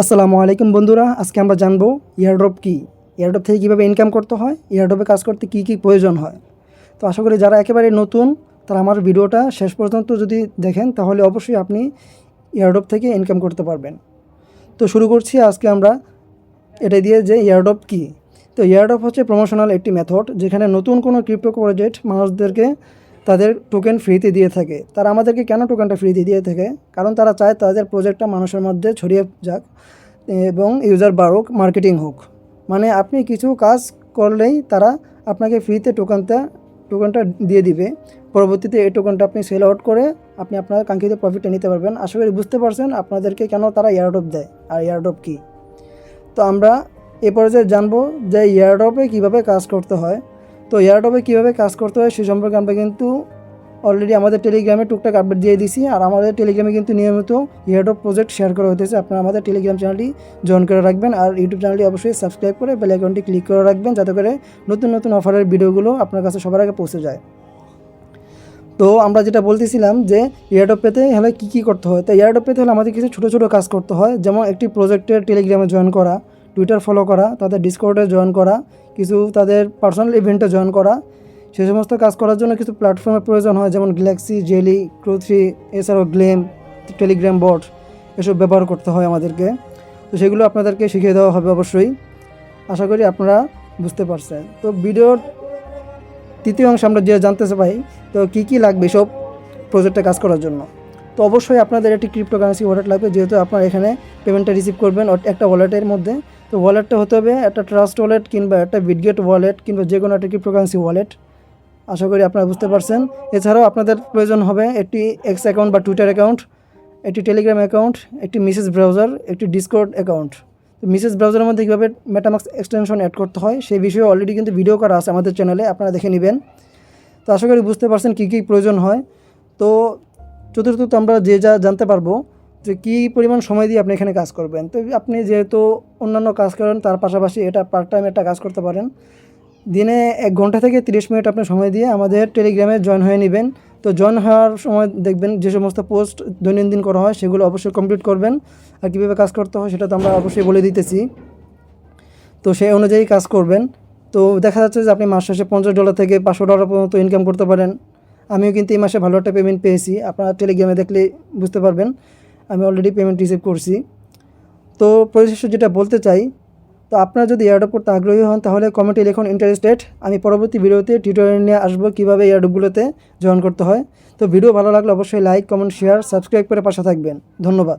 আসসালামু আলাইকুম বন্ধুরা, আজকে আমরা জানবো এয়ারড্রপ কি, এয়ারড্রপ থেকে কীভাবে ইনকাম করতে হয়, এয়ারড্রপে কাজ করতে কী কী প্রয়োজন হয়। তো আশা করি যারা একেবারে নতুন তারা আমার ভিডিওটা শেষ পর্যন্ত যদি দেখেন তাহলে অবশ্যই আপনি এয়ারড্রপ থেকে ইনকাম করতে পারবেন। তো শুরু করছি আজকে আমরা এটা দিয়ে যে এয়ারড্রপ কি। তো এয়ারড্রপ হচ্ছে প্রমোশনাল একটি মেথড, যেখানে নতুন কোনো ক্রিপ্টো প্রজেক্ট মানুষদেরকে তাদের টোকেন ফ্রিতে দিয়ে থাকে। তারা আমাদেরকে কেন টোকেনটা ফ্রিতে দিয়ে থাকে? কারণ তারা চায় তাদের প্রজেক্টটা মানুষের মধ্যে ছড়িয়ে যাক এবং ইউজার বাড়ুক, মার্কেটিং হোক। মানে আপনি কিছু কাজ করলেই তারা আপনাকে ফ্রিতে টোকেনটা দিয়ে দিবে। পরবর্তীতে এই টোকেনটা আপনি সেল আউট করে আপনি আপনার কাঙ্ক্ষিত প্রফিটটা নিতে পারবেন। আশা করি বুঝতে পারছেন আপনাদেরকে কেন তারা এয়ারড্রপ দেয় আর এয়ারড্রপ কী। তো আমরা এ পর্যায়ে জানবো যে এয়ারড্রপে কীভাবে কাজ করতে হয়। তো এয়ারড্রপে কীভাবে কাজ করতে হয় সে সম্পর্কে আমরা কিন্তু অলরেডি আমাদের টেলিগ্রামে টুকটাক আপডেট দিয়ে দিছি। আর আমাদের টেলিগ্রামে কিন্তু নিয়মিত এয়ারড্রপ প্রজেক্ট শেয়ার করা হতেছে। আপনারা আমাদের টেলিগ্রাম চ্যানেলটি জয়েন করে রাখবেন আর ইউটিউব চ্যানেলটি অবশ্যই সাবস্ক্রাইব করে বেল আইকনটি ক্লিক করে রাখবেন, যাতে করে নতুন নতুন অফারের ভিডিওগুলো আপনার কাছে সবার আগে পৌঁছে যায়। তো আমরা যেটা বলতেছিলাম যে এয়ারড্রপ পেতে হলে কী করতে হয়। তো এয়ারড্রপ পেতে হলে আমাদের কিছু ছোটো ছোটো কাজ করতে হয়, যেমন একটি প্রজেক্টের টেলিগ্রামে জয়েন করা, টুইটার ফলো করা, তাদের ডিসকর্ডে জয়েন করা, কিছু তাদের পার্সোনাল ইভেন্টে জয়েন করা। সেই সমস্ত কাজ করার জন্য কিছু প্ল্যাটফর্মের প্রয়োজন হয়, যেমন গ্যালাক্সি, জেলি, ক্রু3, এছাড়াও গ্লেম, টেলিগ্রাম বট, এসব ব্যবহার করতে হয় আমাদেরকে। তো সেগুলো আপনাদেরকে শিখিয়ে দেওয়া হবে অবশ্যই। আশা করি আপনারা বুঝতে পারছেন। তো ভিডিওর তৃতীয় অংশ আমরা যে জানতে চাই তো কী লাগবে সব প্রজেক্টে কাজ করার জন্য। তো অবশ্যই আপনাদের একটি ক্রিপ্টোকারেন্সি ওয়ালেট লাগবে, যেহেতু আপনারা এখানে পেমেন্টটা রিসিভ করবেন একটা ওয়ালেটের মধ্যে। তো ওয়ালেটটা হতে হবে একটা ট্রাস্ট ওয়ালেট কিংবা একটা বিটগেট ওয়ালেট কিংবা যে কোনো একটা ক্রিপ্টোকারেন্সি ওয়ালেট। আশা করি আপনারা বুঝতে পারছেন। এছাড়াও আপনাদের প্রয়োজন হবে একটি এক্স অ্যাকাউন্ট বা টুইটার অ্যাকাউন্ট, একটি টেলিগ্রাম অ্যাকাউন্ট, একটি মেসেজ ব্রাউজার, একটি ডিসকর্ড অ্যাকাউন্ট। তো মেসেজ ব্রাউজারের মধ্যে কীভাবে মেটামাস্ক এক্সটেনশন অ্যাড করতে হয় সেই বিষয়ে অলরেডি কিন্তু ভিডিও করা আছে আমাদের চ্যানেলে, আপনারা দেখে নেবেন। তো আশা করি বুঝতে পারছেন কী প্রয়োজন হয়। তো চতুর্থত আমরা যা জানতে পারবো যে কী পরিমাণ সময় দিয়ে আপনি এখানে কাজ করবেন। তো আপনি যেহেতু অন্যান্য কাজ করেন তার পাশাপাশি এটা পার্ট টাইম একটা কাজ করতে পারেন। দিনে 1 ঘন্টা থেকে 30 মিনিট আপনি সময় দিয়ে আমাদের টেলিগ্রামে জয়েন হয়ে নেবেন। তো জয়েন হওয়ার সময় দেখবেন যে সমস্ত পোস্ট দৈনন্দিন করা হয় সেগুলো অবশ্যই কমপ্লিট করবেন। আর কীভাবে কাজ করতে হয় সেটা তো আমরা অবশ্যই বলে দিতেছি। তো সেই অনুযায়ী কাজ করবেন। তো দেখা যাচ্ছে যে আপনি মাস শেষে $50 থেকে $500 পর্যন্ত ইনকাম করতে পারেন। আমিও কিন্তু এই মাসে ভালো একটা পেমেন্ট পেয়েছি, আপনারা টেলিগ্রামে দেখলে বুঝতে পারবেন। আমি অলরেডি পেমেন্ট রিসিভ করছি। তো পরিশেষে যেটা বলতে চাই, তো আপনারা যদি এয়ারড্রপ করতে আগ্রহী হন তাহলে কমেন্টে লিখুন ইন্টারেস্টেড। আমি পরবর্তী ভিডিওতে টিউটোরিয়াল নিয়ে আসবো কীভাবে এয়ারড্রপগুলোতে জয়েন করতে হয়। তো ভিডিও ভালো লাগলে অবশ্যই লাইক, কমেন্ট, শেয়ার, সাবস্ক্রাইব করে পাশে থাকবেন। ধন্যবাদ।